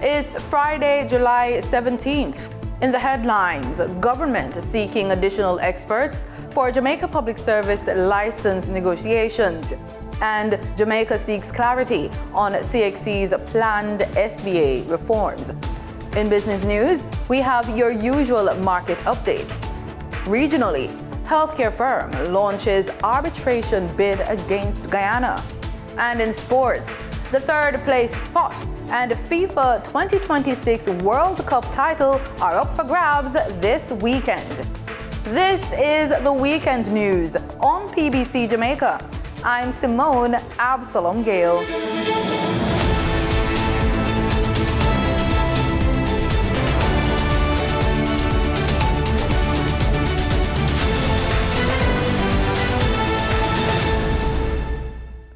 It's Friday, July 17th. In the headlines, government is seeking additional experts for Jamaica Public Service license negotiations. And Jamaica seeks clarity on CXC's planned SBA reforms. In business news, we have your usual market updates. Regionally, healthcare firm launches arbitration bid against Guyana. And in sports, the third place spot and FIFA 2026 World Cup title are up for grabs this weekend. This is the weekend news on PBC Jamaica. I'm Simone Absalom Gale.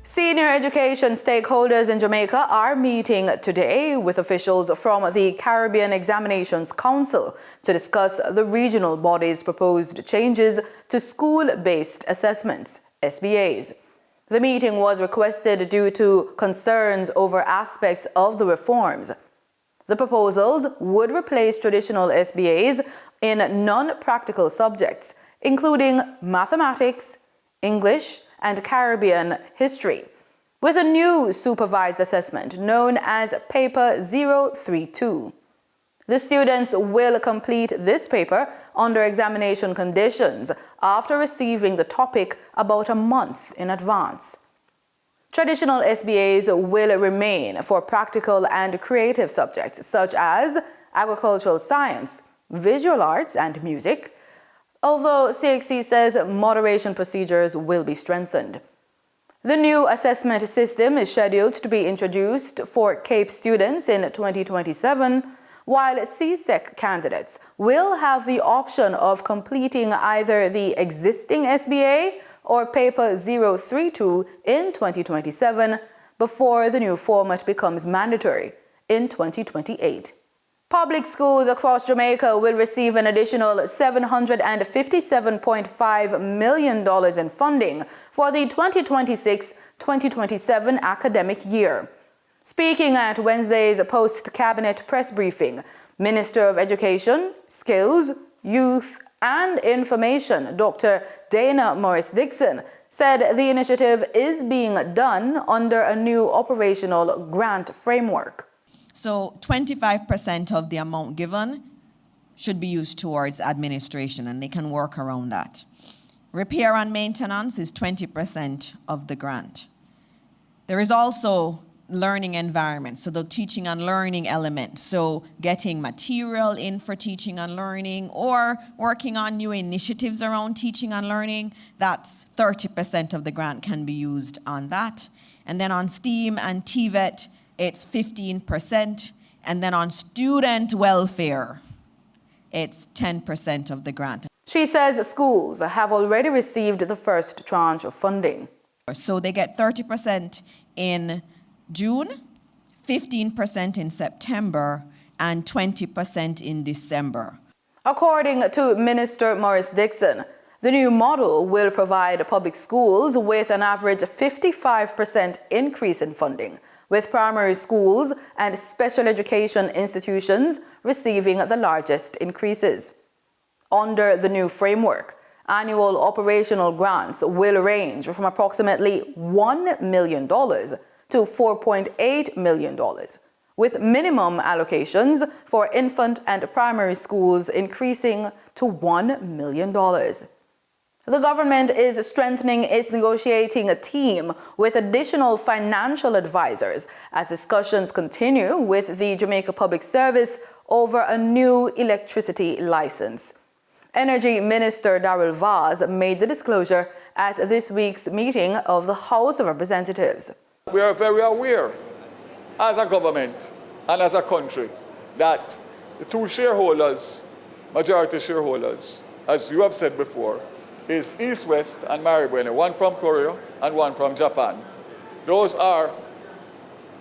Senior education stakeholders in Jamaica are meeting today with officials from the Caribbean Examinations Council to discuss the regional body's proposed changes to school-based assessments, SBAs. The meeting was requested due to concerns over aspects of the reforms. The proposals would replace traditional SBAs in non-practical subjects, including mathematics, English, and Caribbean history, with a new supervised assessment known as Paper 032. The students will complete this paper under examination conditions after receiving the topic about a month in advance. Traditional SBAs will remain for practical and creative subjects such as agricultural science, visual arts, and music, although CXC says moderation procedures will be strengthened. The new assessment system is scheduled to be introduced for CAPE students in 2027, while CSEC candidates will have the option of completing either the existing SBA or Paper 032 in 2027 before the new format becomes mandatory in 2028. Public schools across Jamaica will receive an additional $757.5 million in funding for the 2026-2027 academic year. Speaking at Wednesday's post-cabinet press briefing, Minister of Education, Skills, Youth and Information, Dr. Dana Morris-Dixon, said the initiative is being done under a new operational grant framework. So 25% of the amount given should be used towards administration, and they can work around that. Repair and maintenance is 20% of the grant. There is also learning environment, so the teaching and learning element. So getting material in for teaching and learning or working on new initiatives around teaching and learning, that's 30% of the grant can be used on that. And then on STEAM and TVET, it's 15%, and then on student welfare, it's 10% of the grant. She says schools have already received the first tranche of funding. So they get 30% in June, 15% in September, and 20% in December. According to Minister Morris-Dixon, the new model will provide public schools with an average 55% increase in funding, with primary schools and special education institutions receiving the largest increases. Under the new framework, annual operational grants will range from approximately $1 million to $4.8 million, with minimum allocations for infant and primary schools increasing to $1 million. The government is strengthening its negotiating team with additional financial advisors as discussions continue with the Jamaica Public Service over a new electricity license. Energy Minister Darrell Vaz made the disclosure at this week's meeting of the House of Representatives. We are very aware as a government and as a country that the two shareholders, majority shareholders, as you have said before, is East West and Maribyrnong, one from Korea and one from Japan. Those are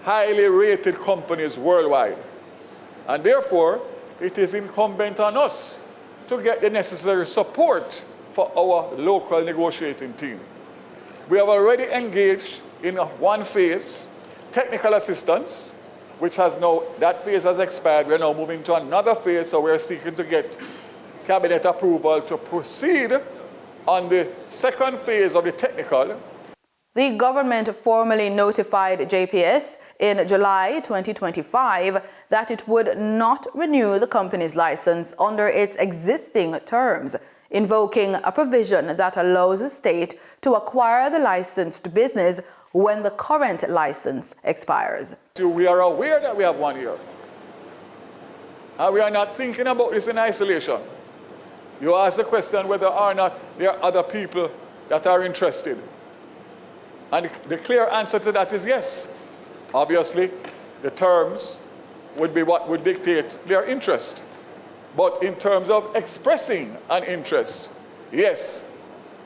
highly rated companies worldwide. And therefore, it is incumbent on us to get the necessary support for our local negotiating team. We have already engaged in one phase, technical assistance, which has now, that phase has expired. We're now moving to another phase, so we're seeking to get cabinet approval to proceed on the second phase of the technical. The government formally notified JPS in July 2025 that it would not renew the company's license under its existing terms, invoking a provision that allows the state to acquire the licensed business when the current license expires. We are aware that we have 1 year. And we are not thinking about this in isolation. You ask the question whether or not there are other people that are interested. And the clear answer to that is yes. Obviously, the terms would be what would dictate their interest. But in terms of expressing an interest, yes.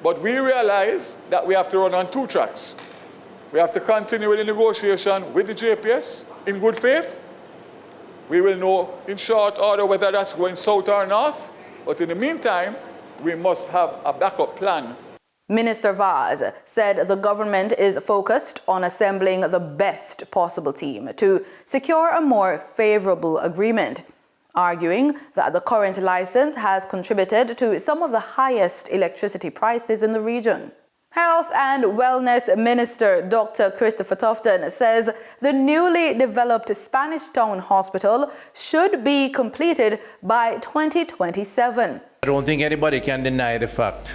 But we realize that we have to run on 2 tracks. We have to continue with the negotiation with the JPS in good faith. We will know in short order whether that's going south or north. But in the meantime, we must have a backup plan. Minister Vaz said the government is focused on assembling the best possible team to secure a more favorable agreement, arguing that the current license has contributed to some of the highest electricity prices in the region. Health and Wellness Minister Dr. Christopher Tufton says the newly developed Spanish Town Hospital should be completed by 2027. I don't think anybody can deny the fact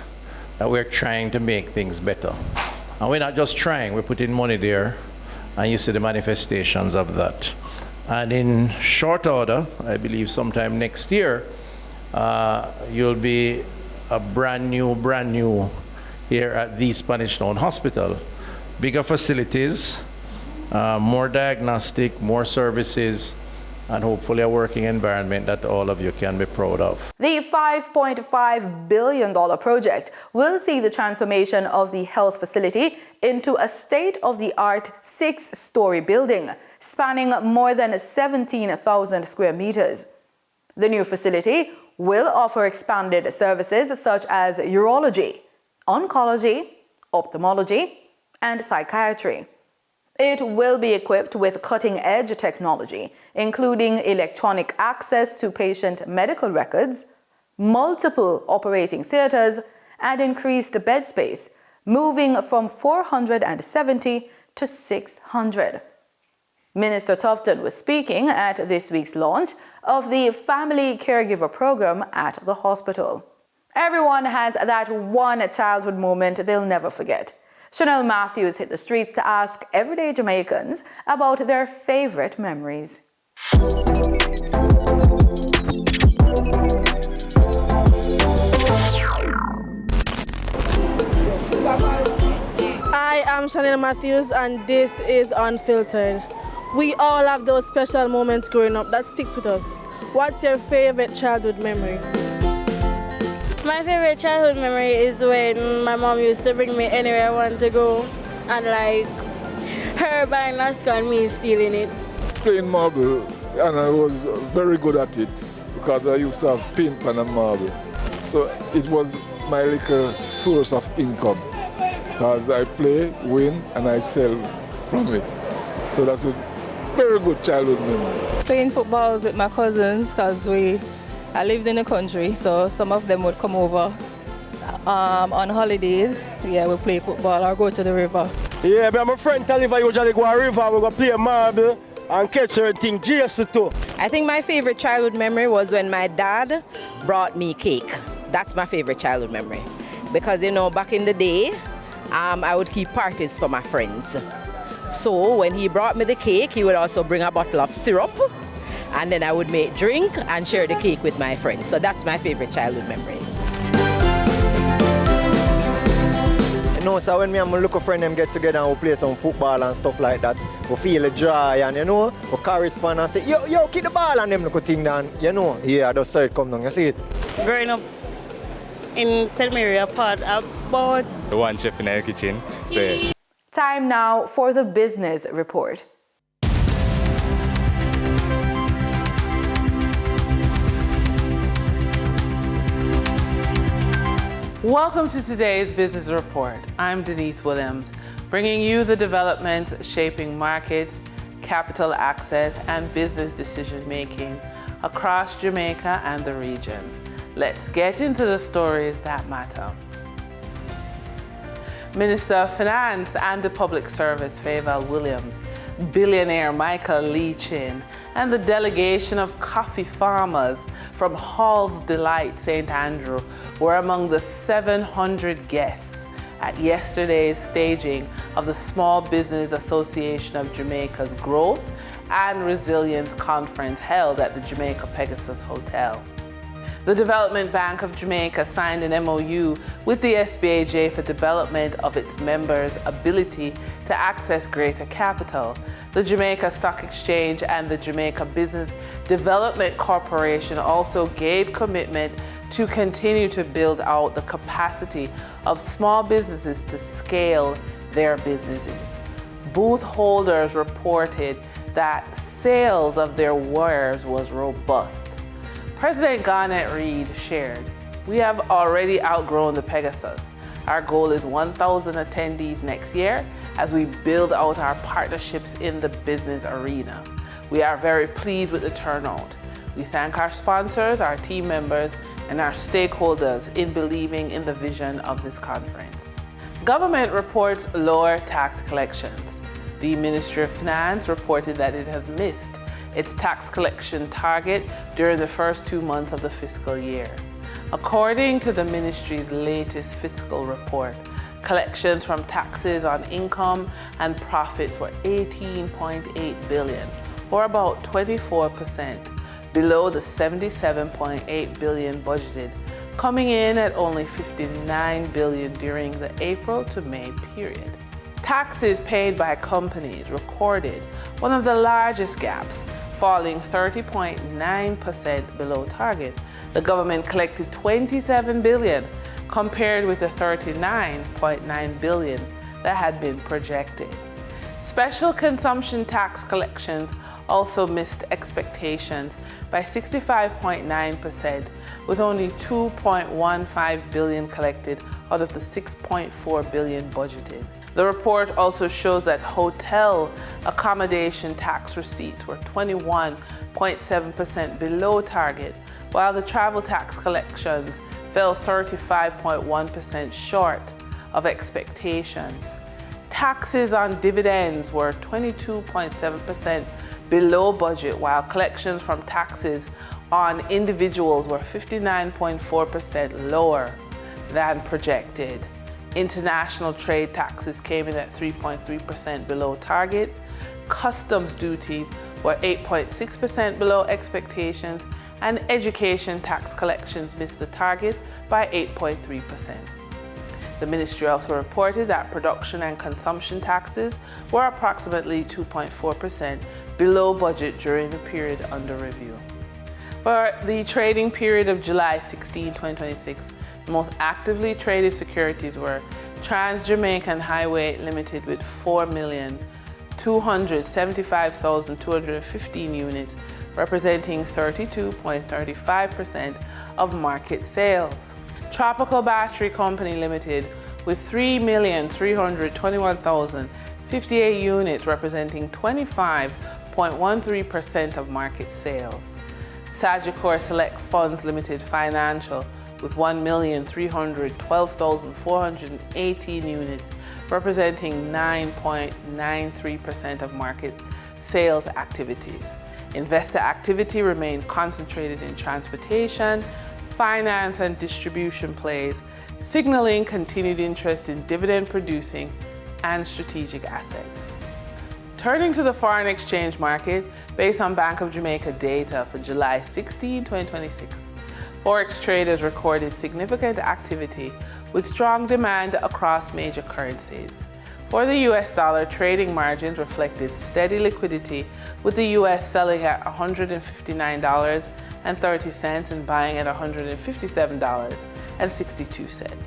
that we're trying to make things better. And we're not just trying, we're putting money there, and you see the manifestations of that. And in short order, I believe sometime next year, you'll be a brand new here at the Spanish Town Hospital. Bigger facilities, more diagnostic, more services, and hopefully a working environment that all of you can be proud of. The $5.5 billion project will see the transformation of the health facility into a state-of-the-art 6-story building spanning more than 17,000 square meters. The new facility will offer expanded services such as urology, oncology, ophthalmology, and psychiatry. It will be equipped with cutting-edge technology, including electronic access to patient medical records, multiple operating theaters, and increased bed space, moving from 470 to 600. Minister Tufton was speaking at this week's launch of the Family Caregiver Program at the hospital. Everyone has that one childhood moment they'll never forget. Chanel Matthews hit the streets to ask everyday Jamaicans about their favorite memories. I am Chanel Matthews and this is Unfiltered. We all have those special moments growing up that sticks with us. What's your favorite childhood memory? My favorite childhood memory is when my mom used to bring me anywhere I want to go, and like her buying Lasco and me stealing it. Playing marble, and I was very good at it because I used to have paint pen and marble. So it was my little source of income because I play, win, and I sell from it. So that's a very good childhood memory. Playing football with my cousins because I lived in the country, so some of them would come over on holidays. Yeah, we play football or go to the river. Yeah, but my friend Taliva usually go to the river, we go play marble and catch certain things too. I think my favorite childhood memory was when my dad brought me cake. That's my favorite childhood memory. Because, you know, back in the day, I would keep parties for my friends. So when he brought me the cake, he would also bring a bottle of syrup. And then I would make drink and share the cake with my friends. So that's my favorite childhood memory. You know, so when me and my local friend them get together and we play some football and stuff like that, we feel the joy and, you know, we correspond and say, yo, keep the ball, and them look thing down, you know. Yeah, that's how it come down, you see it. Growing up in St. Mary apart about the one chef in the kitchen. So yeah. Time now for the business report. Welcome to today's Business Report. I'm Denise Williams, bringing you the developments shaping markets, capital access and business decision-making across Jamaica and the region. Let's get into the stories that matter. Minister of Finance and the Public Service, Favour Williams, billionaire Michael Leachin, and the delegation of coffee farmers from Hall's Delight St. Andrew were among the 700 guests at yesterday's staging of the Small Business Association of Jamaica's Growth and Resilience Conference held at the Jamaica Pegasus Hotel. The Development Bank of Jamaica signed an MOU with the SBAJ for development of its members' ability to access greater capital. The Jamaica Stock Exchange and the Jamaica Business Development Corporation also gave commitment to continue to build out the capacity of small businesses to scale their businesses. Booth holders reported that sales of their wares was robust. President Garnet Reid shared, "We have already outgrown the Pegasus. Our goal is 1,000 attendees next year as we build out our partnerships in the business arena. We are very pleased with the turnout. We thank our sponsors, our team members, and our stakeholders in believing in the vision of this conference." Government reports lower tax collections. The Ministry of Finance reported that it has missed its tax collection target during the first 2 months of the fiscal year. According to the ministry's latest fiscal report, collections from taxes on income and profits were 18.8 billion, or about 24% below the 77.8 billion budgeted, coming in at only 59 billion during the April to May period. Taxes paid by companies recorded one of the largest gaps, falling 30.9% below target. The government collected 27 billion compared with the 39.9 billion that had been projected. Special consumption tax collections also missed expectations by 65.9%, with only 2.15 billion collected out of the 6.4 billion budgeted. The report also shows that hotel accommodation tax receipts were 21.7% below target, while the travel tax collections fell 35.1% short of expectations. Taxes on dividends were 22.7% below budget, while collections from taxes on individuals were 59.4% lower than projected. International trade taxes came in at 3.3% below target. Customs duty were 8.6% below expectations, and education tax collections missed the target by 8.3%. The ministry also reported that production and consumption taxes were approximately 2.4% below budget during the period under review. For the trading period of July 16, 2026, the most actively traded securities were Trans-Jamaican Highway Limited with 4,275,215 units, representing 32.35% of market sales. Tropical Battery Company Limited with 3,321,058 units, representing 25.13% of market sales. Sagicor Select Funds Limited Financial with 1,312,418 units, representing 9.93% of market sales activities. Investor activity remained concentrated in transportation, finance, and distribution plays, signaling continued interest in dividend-producing and strategic assets. Turning to the foreign exchange market, based on Bank of Jamaica data for July 16, 2026, Forex traders recorded significant activity with strong demand across major currencies. For the US dollar, trading margins reflected steady liquidity, with the US selling at $159.30 and buying at $157.62.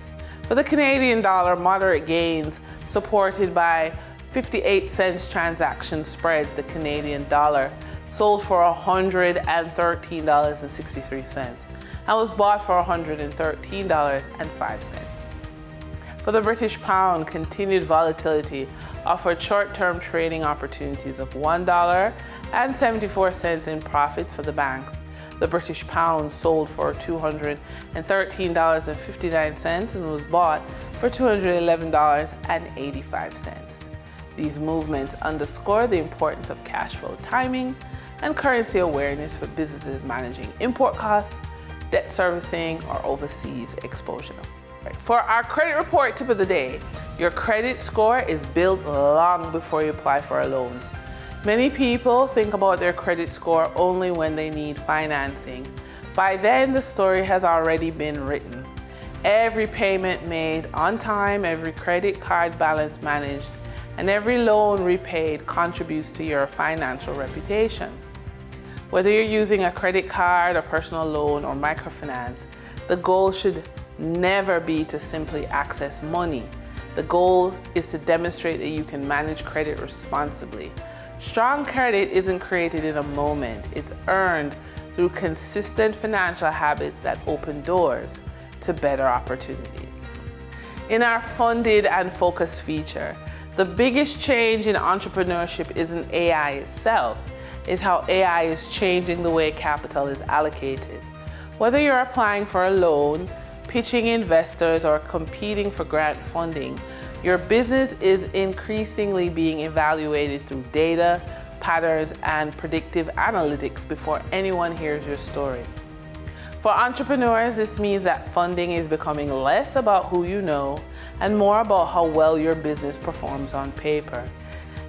For the Canadian dollar, moderate gains supported by 58 cents transaction spreads. The Canadian dollar sold for $113.63 and was bought for $113.05. For the British pound, continued volatility offered short-term trading opportunities of $1.74 in profits for the banks. The British pound sold for $213.59 and was bought for $211.85. These movements underscore the importance of cash flow timing and currency awareness for businesses managing import costs, debt servicing, or overseas exposure. For our credit report tip of the day, your credit score is built long before you apply for a loan. Many people think about their credit score only when they need financing. By then, the story has already been written. Every payment made on time, every credit card balance managed, and every loan repaid contributes to your financial reputation. Whether you're using a credit card, a personal loan, or microfinance, the goal should never be to simply access money. The goal is to demonstrate that you can manage credit responsibly. Strong credit isn't created in a moment. It's earned through consistent financial habits that open doors to better opportunities. In our funded and focused feature, the biggest change in entrepreneurship isn't AI itself, it's how AI is changing the way capital is allocated. Whether you're applying for a loan, pitching investors, or competing for grant funding, your business is increasingly being evaluated through data, patterns, and predictive analytics before anyone hears your story. For entrepreneurs, this means that funding is becoming less about who you know and more about how well your business performs on paper.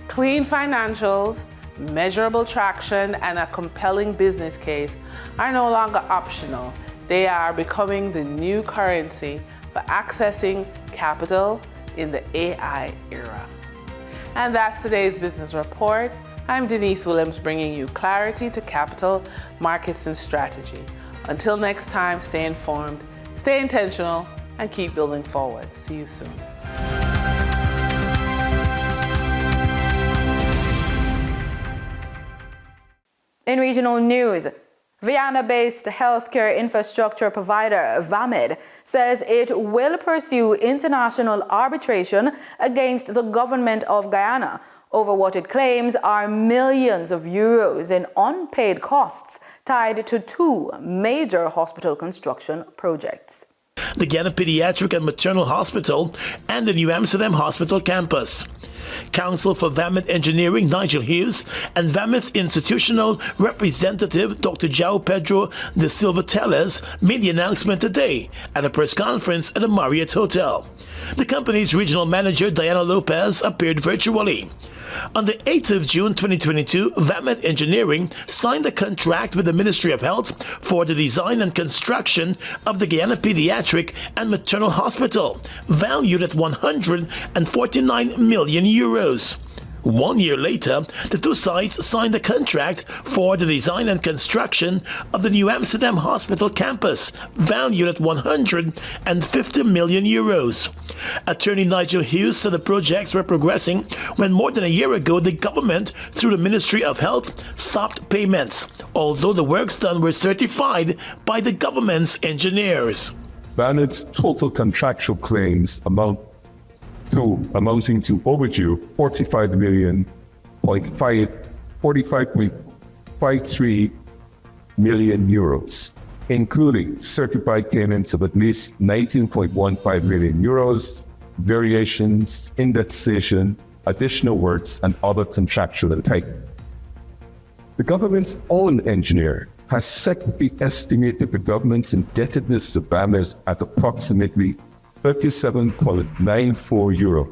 Clean financials, measurable traction, and a compelling business case are no longer optional. They are becoming the new currency for accessing capital in the AI era. And that's today's business report. I'm Denise Williams, bringing you clarity to capital, markets, and strategy. Until next time, stay informed, stay intentional, and keep building forward. See you soon. In regional news, Guyana-based healthcare infrastructure provider VAMID says it will pursue international arbitration against the government of Guyana over what it claims are millions of euros in unpaid costs tied to two major hospital construction projects: the Guyana Pediatric and Maternal Hospital and the New Amsterdam Hospital campus. Counsel for VAMID Engineering, Nigel Hughes, and VAMID's institutional representative, Dr. João Pedro de Silva Teles, made the announcement today at a press conference at the Marriott Hotel. The company's regional manager, Diana Lopez, appeared virtually. On the 8th of June 2022, VAMID Engineering signed a contract with the Ministry of Health for the design and construction of the Guyana Pediatric and Maternal Hospital, valued at 149 million euros. 1 year later, the two sides signed a contract for the design and construction of the New Amsterdam Hospital campus, valued at 150 million euros. Attorney Nigel Hughes said the projects were progressing when more than a year ago the government, through the Ministry of Health, stopped payments, although the works done were certified by the government's engineers. VAMID's total contractual claims amounting to overdue 45.53 million euros, including certified payments of at least 19.15 million euros, variations, indexation, additional works, and other contractual entitlements. The government's own engineer has secondly estimated the government's indebtedness to VAMID at approximately 37.94 euros.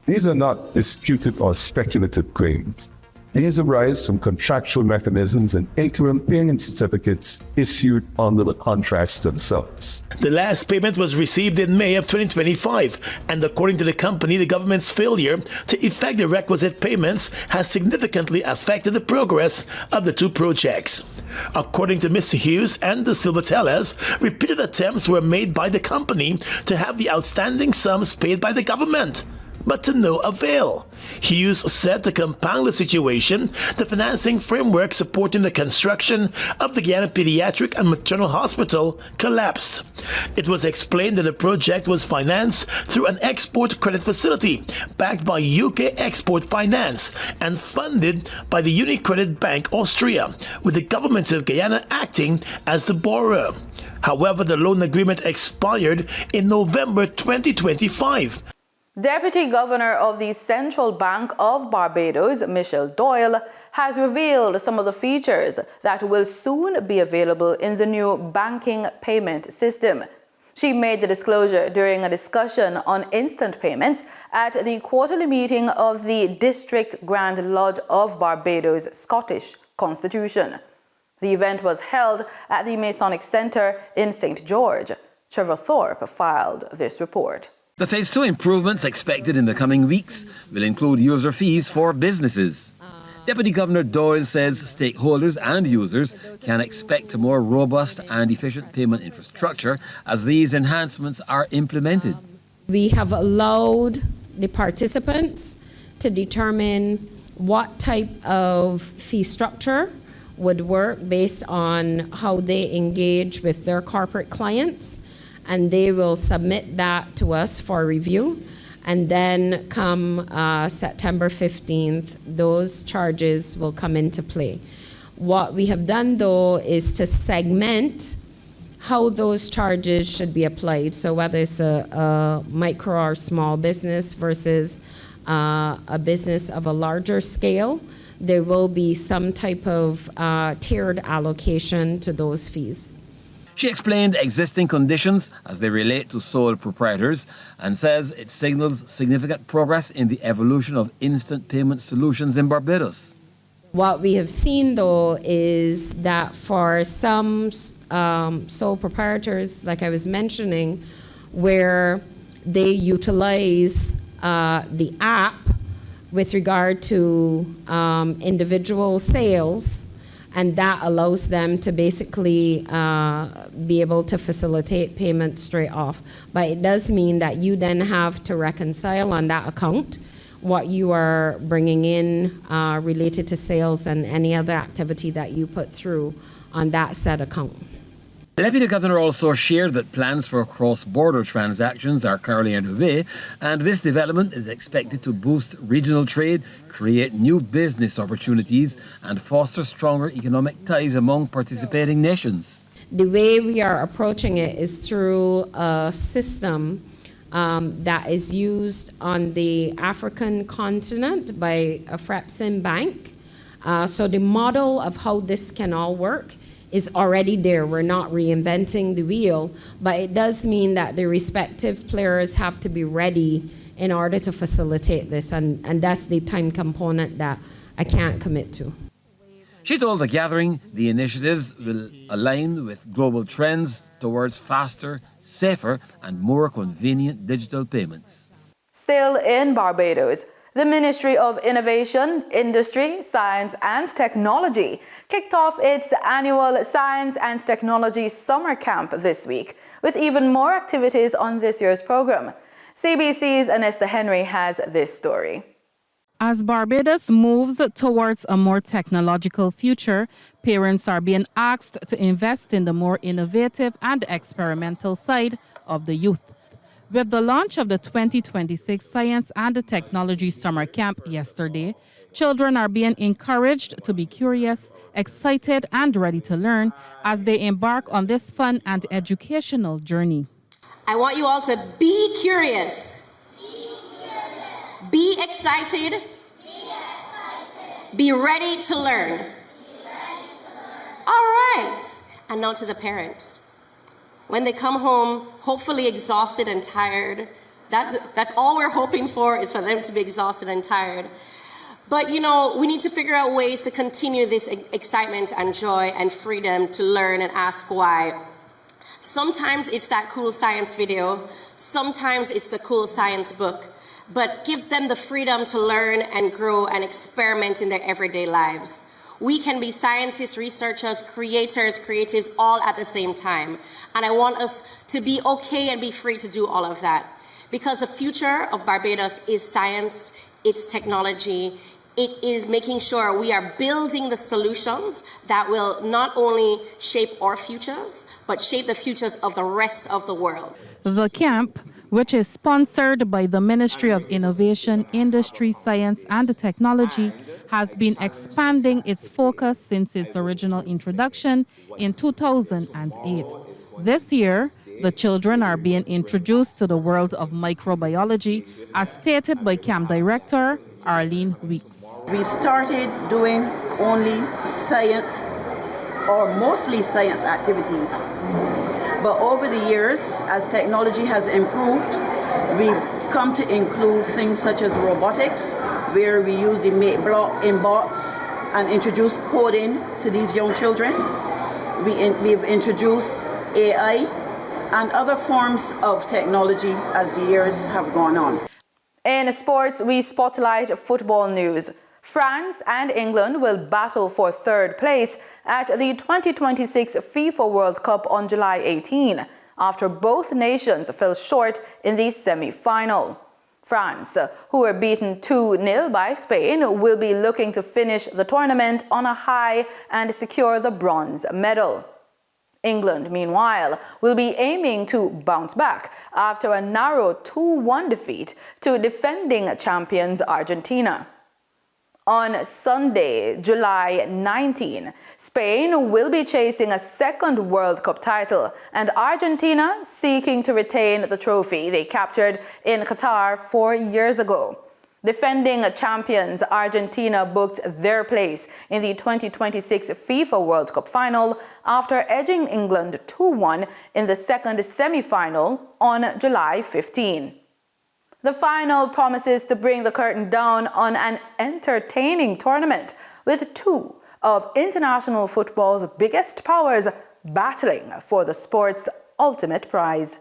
These are not disputed or speculative claims. These arise from contractual mechanisms and interim payment certificates issued under the contracts themselves. The last payment was received in May of 2025, and according to the company, the government's failure to effect the requisite payments has significantly affected the progress of the two projects. According to Mr. Hughes and the Silva Teles, repeated attempts were made by the company to have the outstanding sums paid by the government, but to no avail. Hughes said to compound the situation, the financing framework supporting the construction of the Guyana Pediatric and Maternal Hospital collapsed. It was explained that the project was financed through an export credit facility backed by UK Export Finance and funded by the UniCredit Bank Austria, with the government of Guyana acting as the borrower. However, the loan agreement expired in November 2025. Deputy Governor of the Central Bank of Barbados, Michelle Doyle, has revealed some of the features that will soon be available in the new banking payment system. She made the disclosure during a discussion on instant payments at the quarterly meeting of the District Grand Lodge of Barbados Scottish Constitution. The event was held at the Masonic Centre in St. George. Trevor Thorpe filed this report. The Phase 2 improvements expected in the coming weeks will include user fees for businesses. Deputy Governor Doyle says stakeholders and users can expect a more robust and efficient payment infrastructure as these enhancements are implemented. We have allowed the participants to determine what type of fee structure would work based on how they engage with their corporate clients, and they will submit that to us for review. And then come September 15th, those charges will come into play. What we have done, though, is to segment how those charges should be applied. So whether it's a micro or small business versus a business of a larger scale, there will be some type of tiered allocation to those fees. She explained existing conditions as they relate to sole proprietors and says it signals significant progress in the evolution of instant payment solutions in Barbados. What we have seen, though, is that for some sole proprietors, like I was mentioning, where they utilize the app with regard to individual sales, and that allows them to basically be able to facilitate payment straight off. But it does mean that you then have to reconcile on that account what you are bringing in related to sales and any other activity that you put through on that said account. The Deputy Governor also shared that plans for cross-border transactions are currently underway, and this development is expected to boost regional trade, create new business opportunities, and foster stronger economic ties among participating nations. The way we are approaching it is through a system that is used on the African continent by a Frepsim bank. So the model of how this can all work is already there. We're not reinventing the wheel, but it does mean that the respective players have to be ready in order to facilitate this, and that's the time component that I can't commit to. She told the gathering the initiatives will align with global trends towards faster, safer, and more convenient digital payments. Still in Barbados, the Ministry of Innovation, Industry, Science and Technology kicked off its annual Science and Technology Summer Camp this week, with even more activities on this year's program. CBC's Anesta Henry has this story. As Barbados moves towards a more technological future, parents are being asked to invest in the more innovative and experimental side of the youth. With the launch of the 2026 Science and Technology Summer Camp yesterday, children are being encouraged to be curious, excited, and ready to learn as they embark on this fun and educational journey. I want you all to be curious, be excited, be ready to learn. All right. And now to the parents. When they come home, hopefully exhausted and tired, that's all we're hoping for, is for them to be exhausted and tired. But, you know, we need to figure out ways to continue this excitement and joy and freedom to learn and ask why. Sometimes it's that cool science video. Sometimes it's the cool science book. But give them the freedom to learn and grow and experiment in their everyday lives. We can be scientists, researchers, creators, creatives, all at the same time. And I want us to be okay and be free to do all of that. because the future of Barbados is science, it's technology, it is making sure we are building the solutions that will not only shape our futures, but shape the futures of the rest of the world. The camp, which is sponsored by the Ministry of Innovation, Industry, Science and Technology, has been expanding its focus since its original introduction in 2008. This year, the children are being introduced to the world of microbiology, as stated by camp director Arlene Weeks. We started doing only science, or mostly science activities. But over the years, as technology has improved, we've come to include things such as robotics, where we use the make block in bots and introduce coding to these young children. We've introduced AI and other forms of technology as the years have gone on. In sports, we spotlight football news. France and England will battle for third place at the 2026 FIFA World Cup on July 18, after both nations fell short in the semi-final. France, who were beaten 2-0 by Spain, will be looking to finish the tournament on a high and secure the bronze medal. England, meanwhile, will be aiming to bounce back after a narrow 2-1 defeat to defending champions Argentina. On Sunday, July 19, Spain will be chasing a second World Cup title, and Argentina seeking to retain the trophy they captured in Qatar 4 years ago. Defending champions Argentina booked their place in the 2026 FIFA World Cup final after edging England 2-1 in the second semi-final on July 15. The final promises to bring the curtain down on an entertaining tournament, with two of international football's biggest powers battling for the sport's ultimate prize.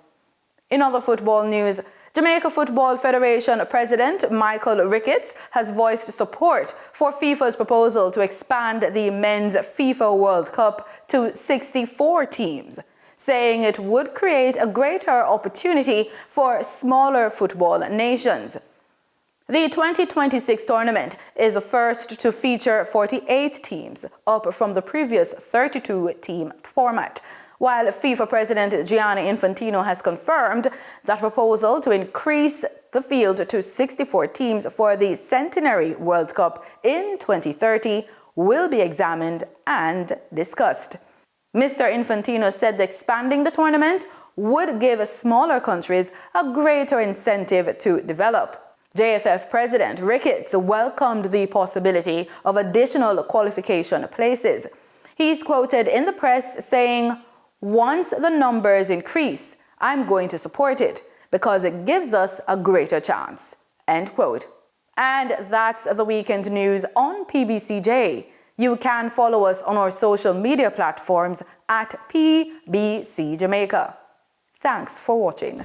In other football news, Jamaica Football Federation President Michael Ricketts has voiced support for FIFA's proposal to expand the men's FIFA World Cup to 64 teams, saying it would create a greater opportunity for smaller football nations. The 2026 tournament is the first to feature 48 teams, up from the previous 32-team format, while FIFA President Gianni Infantino has confirmed that proposal to increase the field to 64 teams for the Centenary World Cup in 2030 will be examined and discussed. Mr. Infantino said that expanding the tournament would give smaller countries a greater incentive to develop. JFF President Ricketts welcomed the possibility of additional qualification places. He's quoted in the press saying, "Once the numbers increase, I'm going to support it because it gives us a greater chance." End quote. And that's the weekend news on PBCJ. You can follow us on our social media platforms at PBCJamaica. Thanks for watching.